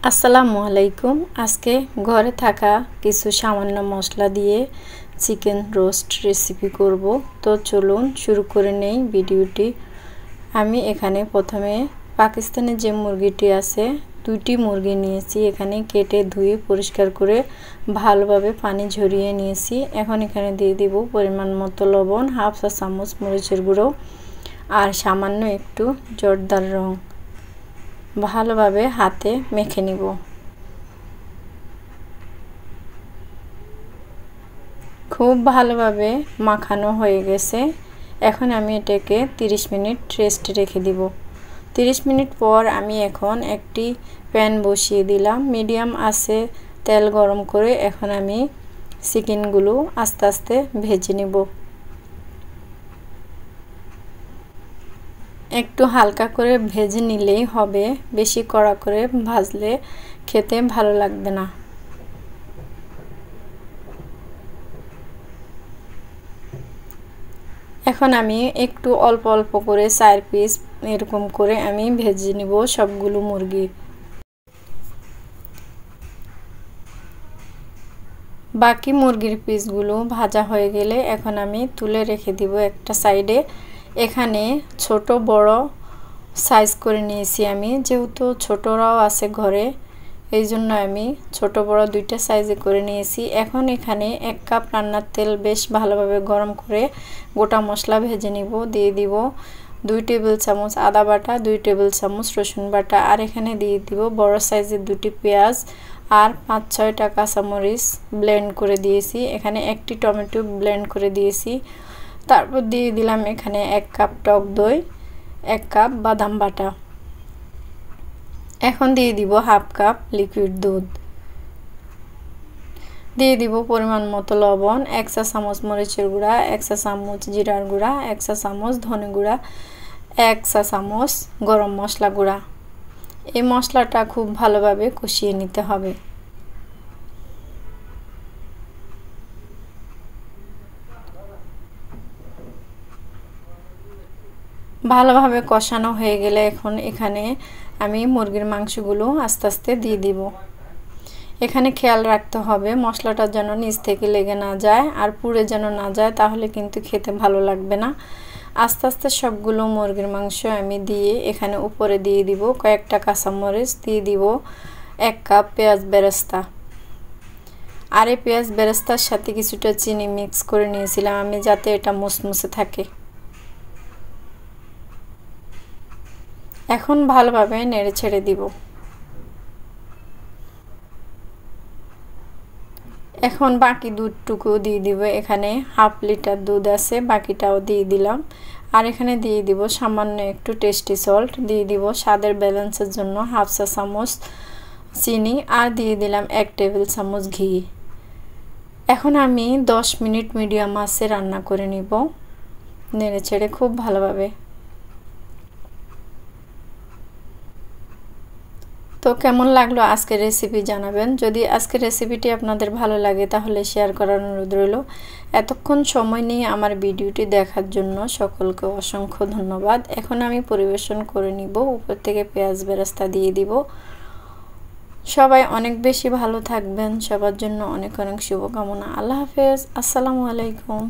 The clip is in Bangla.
আসসালামু আলাইকুম। আজকে ঘরে থাকা কিছু সামান্য মশলা দিয়ে চিকেন রোস্ট রেসিপি করব। তো চলুন শুরু করে নেই ভিডিওটি। আমি এখানে প্রথমে পাকিস্তানের যে মুরগিটি আছে দুইটি মুরগি নিয়েছি। এখানে কেটে ধুয়ে পরিষ্কার করে ভালোভাবে পানি ঝরিয়ে নিয়েছি। এখন এখানে দিয়ে দিব পরিমাণ মতো লবণ, হাফ চা চামচ মরিচের গুঁড়ো আর সামান্য একটু জর্দার রং। ভালোভাবে হাতে মেখে নিব। খুব ভালোভাবে মাখানো হয়ে গেছে। এখন আমি এটাকে 30 মিনিট রেস্ট রেখে দিব। 30 মিনিট পর আমি এখন একটি প্যান বসিয়ে দিলাম। মিডিয়াম আঁচে তেল গরম করে এখন আমি চিকেনগুলো আস্তে আস্তে ভেজে নেব। একটু হালকা করে ভেজে নিলেই হবে, বেশি কড়া করে ভাজলে খেতে ভালো লাগবে না। এখন আমি একটু অল্প অল্প করে 4 পিস এরকম করে আমি ভেজে নিব সবগুলো মুরগি। বাকি মুরগির পিসগুলো ভাজা হয়ে গেলে এখন আমি তুলে রেখে দিব একটা সাইডে। এখানে ছোট বড় সাইজ করে নিয়েছি আমি, যেহেতু ছোটরাও আছে ঘরে এই জন্য আমি ছোট বড় দুইটা সাইজে করে নিয়েছি। এখন এখানে 1 কাপ রান্নার তেল বেশ ভালোভাবে গরম করে গোটা মশলা ভেজে নিব। দিয়ে দিব 2 টেবিল চামচ আদা বাটা, 2 টেবিল চামচ রসুন বাটা, আর এখানে দিয়ে দিব বড় সাইজের 2টি পেঁয়াজ আর 5-6টা কাঁচামরিচ ব্লেন্ড করে দিয়েছি। এখানে একটি টমেটো ব্লেন্ড করে দিয়েছি। তারপর দিয়ে দিলাম এখানে 1 কাপ টক দই, 1 কাপ বাদাম বাটা। এখন দিয়ে দিব হাফ কাপ লিকুইড দুধ। দিয়ে দিব পরিমাণ মতো লবণ, 1 চা চামচ মরিচের গুঁড়া, 1 চা চামচ জিরার গুঁড়া, 1 চা চামচ ধনে গুঁড়া, 1 চা চামচ গরম মশলা গুঁড়া। এই মশলাটা খুব ভালোভাবে কষিয়ে নিতে হবে। ভালোভাবে কষানো হয়ে গেলে এখন এখানে আমি মুরগির মাংসগুলো আস্তে আস্তে দিয়ে দিব। এখানে খেয়াল রাখতে হবে মশলাটা যেন নিচ থেকে লেগে না যায় আর পুড়ে যেন না যায়, তাহলে কিন্তু খেতে ভালো লাগবে না। আস্তে আস্তে সবগুলো মুরগির মাংস আমি দিয়ে এখানে উপরে দিয়ে দিব কয়েকটা কাঁচামরিচ, দিয়ে দিব 1 কাপ পেঁয়াজ বেরেস্তা। আর এই পেঁয়াজ বেরেস্তার সাথে কিছুটা চিনি মিক্স করে নিয়েছিলাম আমি, যাতে এটা মুসমুসে থাকে। এখন ভালোভাবে নেড়ে ছেড়ে দিব। এখন বাকি দুধটুকু দিয়ে দিব। এখানে হাফ লিটার দুধ আছে, বাকিটাও দিয়ে দিলাম। আর এখানে দিয়ে দিব সামান্য একটু টেস্টি সল্ট, দিয়ে দিব স্বাদের ব্যালেন্সের জন্য হাফ চা চামচ চিনি, আর দিয়ে দিলাম 1 টেবিল চামচ ঘি। এখন আমি 10 মিনিট মিডিয়াম আঁচে রান্না করে নিব, নেড়ে ছেড়ে খুব ভালোভাবে। তো কেমন লাগলো আজকের রেসিপি জানাবেন। যদি আজকের রেসিপিটি আপনাদের ভালো লাগে তাহলে শেয়ার করার অনুরোধ রইল। এতক্ষণ সময় নিয়ে আমার ভিডিওটি দেখার জন্য সকলকে অসংখ্য ধন্যবাদ। এখন আমি পরিবেশন করে নিব। উপর থেকে পেঁয়াজ বেরেস্তা দিয়ে দিব। সবাই অনেক বেশি ভালো থাকবেন। সবার জন্য অনেক অনেক শুভকামনা। আল্লাহ হাফেজ। আসসালামু আলাইকুম।